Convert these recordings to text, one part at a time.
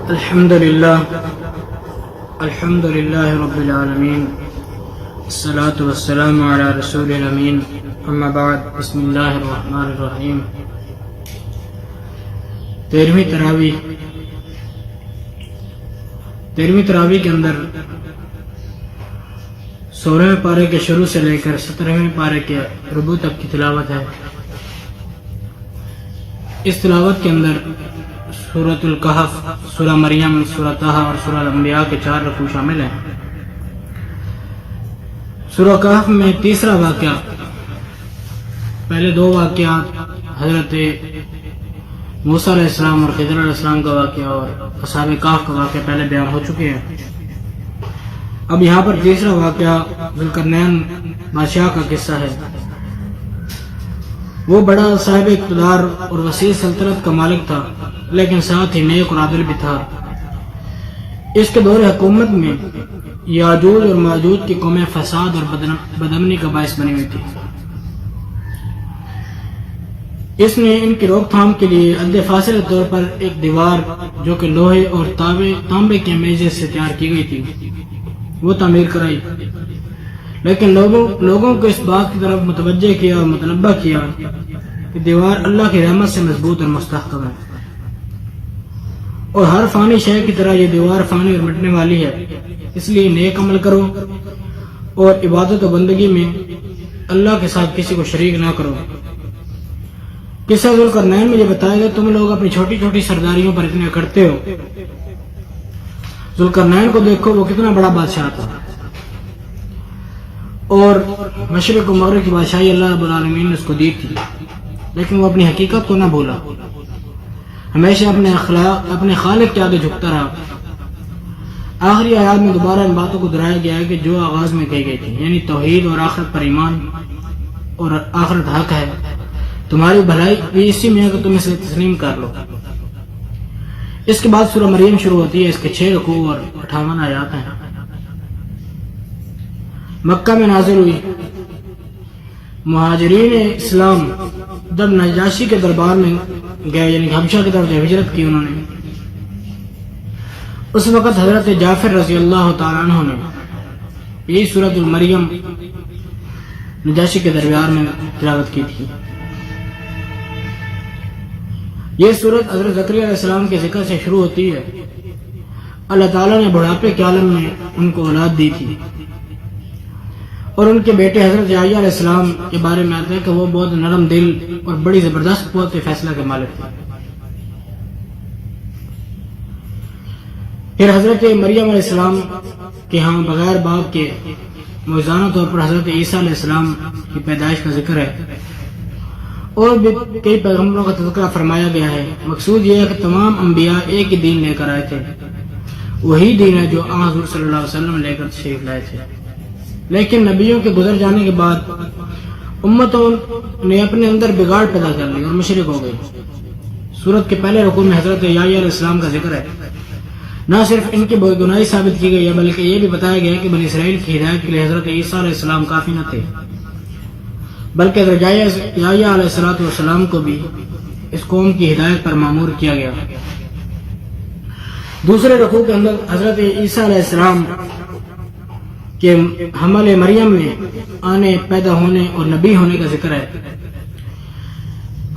الحمد للہ رب العالمین، الصلاة والسلام علی رسول الامین، اما بعد، بسم اللہ الرحمن الرحیم۔ 13ویں تراویح کے اندر 16ویں پارے کے شروع سے لے کر 17ویں پارے کے ربوع تک کی تلاوت ہے۔ اس تلاوت کے اندر سورۃ الکہف، سورہ مریم، سورہ طٰہٰ اور سورہ الانبیاء کے 4 رکوع شامل ہیں۔ سورہ کہف میں تیسرا واقعہ، پہلے 2 واقعات حضرت موسیٰ علیہ السلام اور خضر علیہ السلام کا واقعہ اور اصحاب کہف کا واقعہ پہلے بیان ہو چکے ہیں۔ اب یہاں پر تیسرا واقعہ ذوالقرنین بادشاہ کا قصہ ہے۔ وہ بڑا صاحب اقتدار اور وسیع سلطنت کا مالک تھا، لیکن ساتھ ہی نیک اور عادل بھی تھا۔ اس کے دور حکومت میں یاجوج اور ماجوج کی قومیں فساد اور بدامنی کا باعث بنی ہوئی تھی۔ اس نے ان کی روک تھام کے لیے حد فاصل طور پر ایک دیوار جو کہ لوہے اور تانبے کے میزے سے تیار کی گئی تھی وہ تعمیر کرائی، لیکن لوگوں کو اس بات کی طرف متوجہ کیا اور مطلبہ کیا کہ دیوار اللہ کی رحمت سے مضبوط اور مستحکم ہے، اور ہر فانی شے کی طرح یہ دیوار فانی اور مٹنے والی ہے، اس لیے نیک عمل کرو اور عبادت و بندگی میں اللہ کے ساتھ کسی کو شریک نہ کرو۔ قصہ ذوالقرنین میں یہ بتایا گیا تم لوگ اپنی چھوٹی چھوٹی سرداریوں پر اتنے کرتے ہو۔ ذوالقرنین کو دیکھو، وہ کتنا بڑا بادشاہ تھا، اور مشرق و مغرب کی بادشاہی اللہ رب العالمین نے اس کو دی تھی، لیکن وہ اپنی حقیقت کو نہ بھولا، ہمیشہ اپنے خالق کے آگے جھکتا رہا۔ آخری آیات میں دوبارہ ان باتوں کو دہرایا گیا ہے کہ جو آغاز میں کہی گئی تھی، یعنی توحید اور آخرت پر ایمان، اور آخرت حق ہے، تمہاری بھلائی بھی اسی میں ہے کہ تم اسے تسلیم کر لو۔ اس کے بعد سورہ مریم شروع ہوتی ہے، اس کے 6 رکوع اور 58 آیات ہیں۔ مکہ میں نازل ہوئی۔ مہاجرین اسلام جب نجاشی کے دربار میں گئے، یعنی حبشہ کی طرف ہجرت کی انہوں نے، اس وقت حضرت جعفر رضی اللہ تعالیٰ عنہ نے یہی سورۃ المریم نجاشی کے دربار میں تلاوت کی تھی۔ یہ سورت حضرت زکریا علیہ السلام کے ذکر سے شروع ہوتی ہے۔ اللہ تعالیٰ نے بڑھاپے کے عالم میں ان کو اولاد دی تھی، اور ان کے بیٹے حضرت یحییٰ علیہ السلام کے بارے میں آتا ہے کہ وہ بہت نرم دل اور بڑی زبردست قوت کے فیصلہ کے مالک تھے۔ پھر حضرت مریم علیہ السلام کے ہاں بغیر باپ کے موزانہ طور پر حضرت عیسیٰ علیہ السلام کی پیدائش کا ذکر ہے، اور بھی کئی پیغمبروں کا تذکرہ فرمایا گیا ہے۔ مقصود یہ ہے کہ تمام انبیاء ایک ہی دین لے کر آئے تھے، وہی دین ہے جو حضور صلی اللہ علیہ وسلم لے کر تشریف لائے تھے، لیکن نبیوں کے گزر جانے کے بعد امتوں نے اپنے اندر بگاڑ پیدا کر لی اور مشرک ہو گئی۔ سورت کے پہلے رکوع میں حضرت یحییٰ علیہ السلام کا ذکر ہے۔ نہ صرف ان کی بے گناہی ثابت کی گئی ہے، بلکہ یہ بھی بتایا گیا کہ بنی اسرائیل کی ہدایت کے لیے حضرت عیسیٰ علیہ السلام کافی نہ تھے، بلکہ حضرت یحییٰ علیہ السلام کو بھی اس قوم کی ہدایت پر مامور کیا گیا۔ دوسرے رکوع کے اندر حضرت عیسیٰ علیہ السلام کے حمل مریم میں آنے، پیدا ہونے اور نبی ہونے کا ذکر ہے۔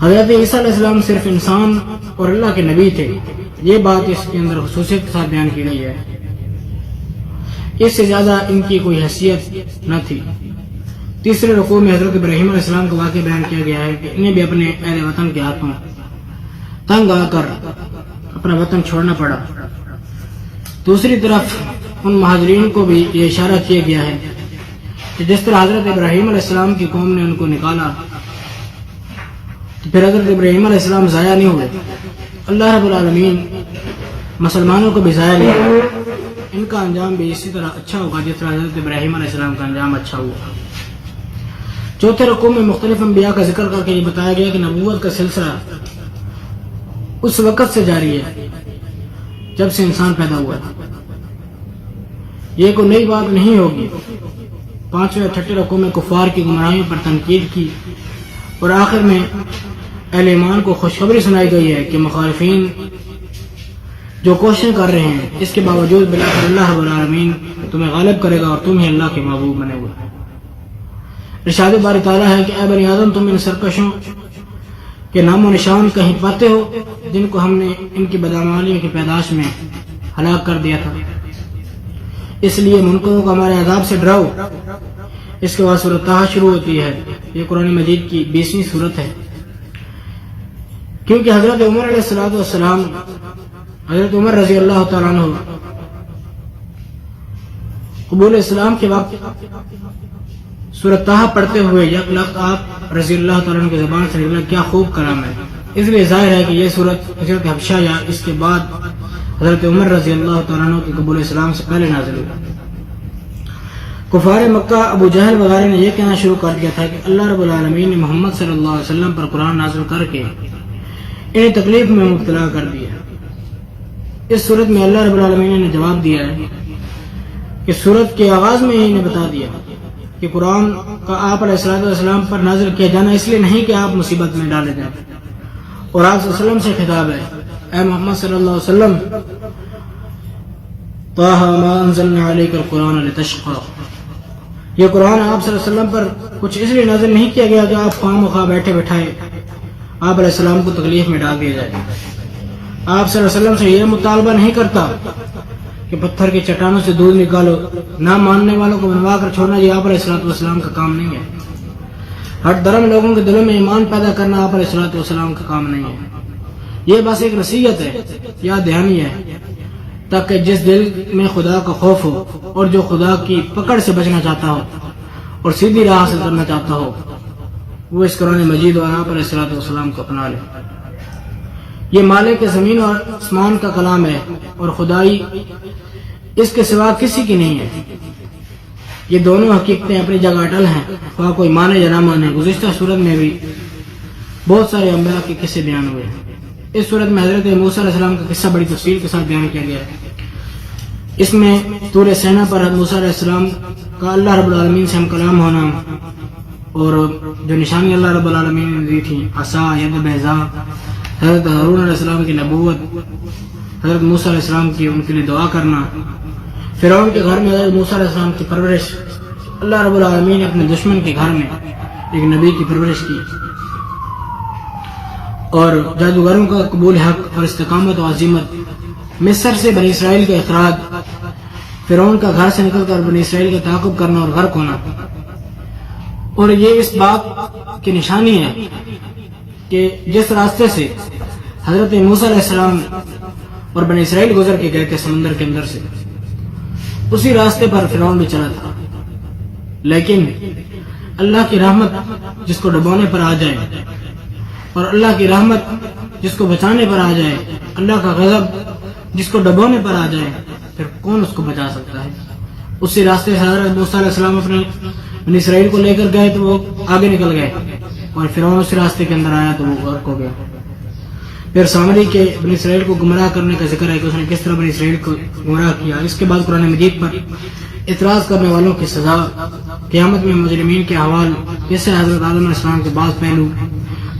حضرت عیسیٰ علیہ السلام صرف انسان اور اللہ کے نبی تھے، یہ بات اس کے اندر خصوصیت کے ساتھ بیان کی گئی ہے، اس سے زیادہ ان کی کوئی حیثیت نہ تھی۔ تیسرے رکوع میں حضرت ابراہیم علیہ السلام کا واقعہ بیان کیا گیا ہے کہ انہیں بھی اپنے اہل وطن کے ہاتھوں تنگ آ کر اپنا وطن چھوڑنا پڑا۔ دوسری طرف ان مہاجرین کو بھی یہ اشارہ کیا گیا ہے کہ جس طرح حضرت ابراہیم علیہ السلام کی قوم نے ان کو نکالا، تو پھر حضرت ابراہیم علیہ السلام ضائع نہیں ہوئے، اللہ رب العالمین مسلمانوں کو بھی ضائع نہیں ہوئے، ان کا انجام بھی اسی طرح اچھا ہوگا جس طرح حضرت ابراہیم علیہ السلام کا انجام اچھا ہوا۔ چوتھے رکوع میں مختلف انبیاء کا ذکر کر کے یہ بتایا گیا کہ نبوت کا سلسلہ اس وقت سے جاری ہے جب سے انسان پیدا ہوا ہے، یہ کوئی نئی بات نہیں ہوگی۔ 5ویں اور 6ٹھے رکوع میں کفار کی گمراہیوں پر تنقید کی، اور آخر میں اہل ایمان کو خوشخبری سنائی گئی ہے کہ مخالفین جو کوششیں کر رہے ہیں اس کے باوجود بالآخر اللہ رب العالمین تمہیں غالب کرے گا اور تم ہی اللہ کے محبوب بنے ہوئے۔ ارشاد باری تعالیٰ ہے کہ اے بنی آدم، تم ان سرکشوں کے نام و نشان کہیں پاتے ہو جن کو ہم نے ان کی بدعمالیوں کی پیدائش میں ہلاک کر دیا تھا، اس لیے منکروں کو ہمارے عذاب سے ڈراؤ۔ اس کے بعد سورۃ طٰہٰ شروع ہوتی ہے۔ یہ قرآن مجید کی 20ویں سورت ہے، کیونکہ حضرت عمر علیہ السلام، حضرت عمر رضی اللہ تعالیٰ عنہ قبول اسلام کے وقت سورۃ طٰہٰ پڑھتے ہوئے یک لفظ آپ رضی اللہ تعالیٰ عنہ کی زبان سے نکلا، کیا خوب کلام ہے۔ اس لیے ظاہر ہے کہ یہ سورت ہجرت حبشہ یا اس کے بعد حضرت عمر رضی اللہ تعالیٰ عنہ کی قبول اسلام سے پہلے نازل ہوئی۔ کفار مکہ ابو جہل وغیرہ نے یہ کہنا شروع کر دیا تھا کہ اللہ رب العالمین نے محمد صلی اللہ علیہ وسلم پر قرآن نازل کر کے انہیں تکلیف میں مبتلا کر دیا۔ اس صورت میں اللہ رب العالمین نے جواب دیا ہے کہ صورت کے آغاز میں ہی نے بتا دیا کہ قرآن کا آپ علیہ السلام پر نازل کیا جانا اس لیے نہیں کہ آپ مصیبت میں ڈالے جائیں، اور آپ صلی اللہ علیہ وسلم سے خطاب ہے، اے محمد صلی اللہ علیہ وسلم، طٰہٰ ما انزلنا علیک القرآن لتشقی، یہ قرآن آپ صلی اللہ علیہ وسلم پر کچھ اس لیے نازل نہیں کیا گیا کہ آپ خواہ مخواہ بیٹھے بٹھائے آپ علیہ السلام کو تکلیف میں ڈال دیا جائے۔ آپ صلی اللہ علیہ وسلم سے یہ مطالبہ نہیں کرتا کہ پتھر کی چٹانوں سے دودھ نکالو، نہ ماننے والوں کو بنوا کر چھوڑنا یہ آپ علیہ السلام کا کام نہیں ہے۔ ہر درم لوگوں کے دلوں میں ایمان پیدا کرنا آپ علیہ السلام کا کام نہیں ہے۔ یہ بس ایک نصیحت ہے، یاد دہانی ہے، تاکہ جس دل میں خدا کا خوف ہو اور جو خدا کی پکڑ سے بچنا چاہتا ہو اور سیدھی راہ حاصل کرنا چاہتا ہو وہ اس قرآن مجید اور آپ علیہ السلام کو اپنا لے۔ یہ مالک زمین اور آسمان کا کلام ہے اور خدائی اس کے سوا کسی کی نہیں ہے۔ یہ دونوں حقیقتیں اپنی جگہ اٹل ہیں، خواہ کوئی مانے یا نہ مانے۔ گزشتہ صورت میں بھی بہت سارے انبیاء کے قصے بیان ہوئے ہیں۔ اس صورت میں حضرت موسیٰ علیہ السلام کا قصہ بڑی تفصیل کے ساتھ بیان کیا گیا ہے۔ اس میں طور سینا پر حضرت موسیٰ علیہ السلام کا اللہ رب العالمین سے ہم کلام ہونا اور جو نشانی اللہ رب العالمین نے دی تھی، عصا، ید بیضا، حضرت ہارون علیہ السلام کی نبوت، حضرت موسیٰ علیہ السلام کی ان کے لیے دعا کرنا، فرعون کے گھر میں حضرت موسیٰ علیہ السلام کی پرورش، اللہ رب العالمین نے اپنے دشمن کے گھر میں ایک نبی کی پرورش کی، اور جادوگروں کا قبول حق اور استقامت و عزیمت، مصر سے بنی اسرائیل کا اخراج، فرعون کا گھر سے نکل کر بنی اسرائیل کا تعاقب کرنا اور غرق ہونا۔ اور یہ اس بات کی نشانی ہے کہ جس راستے سے حضرت موسیٰ علیہ السلام اور بنی اسرائیل گزر کے گئے تھے سمندر کے اندر سے، اسی راستے پر فرعون بھی چلا تھا، لیکن اللہ کی رحمت جس کو ڈبونے پر آ جائے اور اللہ کی رحمت جس کو بچانے پر آ جائے، اللہ کا غضب جس کو ڈبونے پر آ جائے، پھر کون اس کو بچا سکتا ہے۔ اسی راستے سے حضرت موسیٰ علیہ السلام اپنے بنی اسرائیل کو لے کر گئے تو وہ آگے نکل گئے، اور فرعون اس راستے کے اندر آیا تو وہ غرق ہو گیا۔ پھر سامری کے بنی اسرائیل کو گمراہ کرنے کا ذکر ہے کہ اس نے کس طرح بنی اسرائیل کو گمراہ کیا۔ اس کے بعد قرآن مجید پر اعتراض کرنے والوں کی سزا، قیامت میں مجرمین کے احوال، جس سے حضرت آدم علیہ السلام کے بعض پہلو،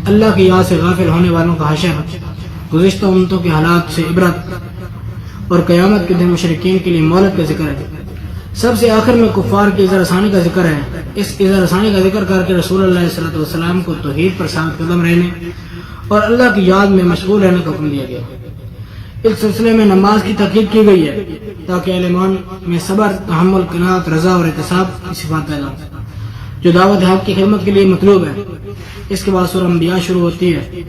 اللہ کی یاد سے غافل ہونے والوں کا حشر، گزشتہ امتوں کے حالات سے عبرت، اور قیامت کے دن مشرکین کے لیے مہلت کا ذکر ہے۔ سب سے آخر میں کفار کی اظہار ثانی کا ذکر ہے۔ اس اظہار ثانی کا ذکر کر کے رسول اللہ صلی اللہ علیہ وسلم کو توحید پر ثابت قدم رہنے اور اللہ کی یاد میں مشغول رہنے کا حکم دیا گیا۔ اس سلسلے میں نماز کی تاکید کی گئی ہے تاکہ اہل ایمان میں صبر، تحمل، قناعت، رضا اور احتساب کی صفات پیدا ہو، جو دعوت حق کی خدمت کے لیے مطلوب ہے۔ اس کے بعد سورہ انبیاء شروع ہوتی ہے۔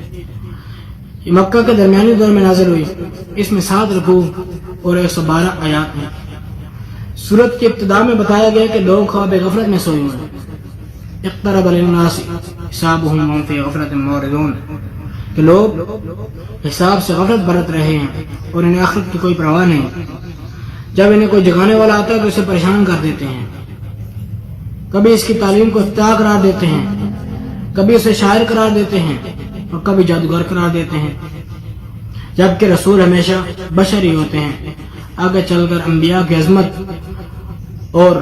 یہ مکہ کے درمیانی دور میں نازل ہوئی۔ اس میں 7 رکوع اور 112 آیات ہیں۔ سورت کی ابتدا میں بتایا گیا کہ لوگ خواب غفلت میں سوئے ہوئے ہیں۔ اقترب للناس حسابهم وهم في غفلة معرضون، کہ لوگ حساب سے غفلت برت رہے ہیں اور انہیں آخرت کی کوئی پرواہ نہیں۔ جب انہیں کوئی جگانے والا آتا ہے تو اسے پریشان کر دیتے ہیں، کبھی اس کی تعلیم کو افتتاح قرار دیتے ہیں، کبھی اسے شاعر قرار دیتے ہیں اور کبھی جادوگر قرار دیتے ہیں، جبکہ رسول ہمیشہ بشر ہی ہوتے ہیں۔ آگے چل کر انبیاء کی عظمت اور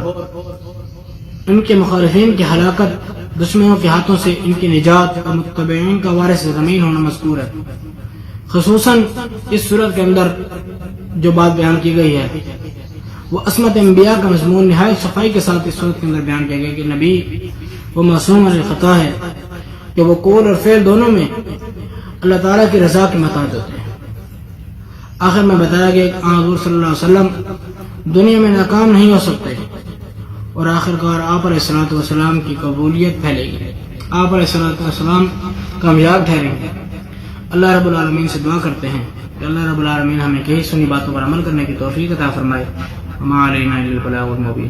ان کے مخالفین کی ہلاکت، دشمنوں کے ہاتھوں سے ان کی نجات اور متبعین کا وارث زمین ہونا مذکور ہے۔ خصوصاً اس صورت کے اندر جو بات بیان کی گئی ہے وہ عصمت انبیاء کا مضمون نہایت صفائی کے ساتھ اس صورت کے اندر بیان کیا گیا کہ نبی وہ معصوم عن الخطا ہے کہ وہ قول اور فعل دونوں میں اللہ تعالیٰ کی رضا کے محتاج ہوتے ہیں۔ آخر میں بتایا گیا کہ حضور صلی اللہ علیہ وسلم دنیا میں ناکام نہیں ہو سکتے اور آخر کار آپ علیہ الصلوۃ والسلام کی قبولیت پھیلے گی، آپ علیہ الصلوۃ والسلام کامیاب ٹھہریں گے۔ اللہ رب العالمین سے دعا کرتے ہیں کہ اللہ رب العالمین ہمیں کہی سنی باتوں پر عمل کرنے کی توفیق عطا فرمائے۔ وما علینا الا البلاغ المبین۔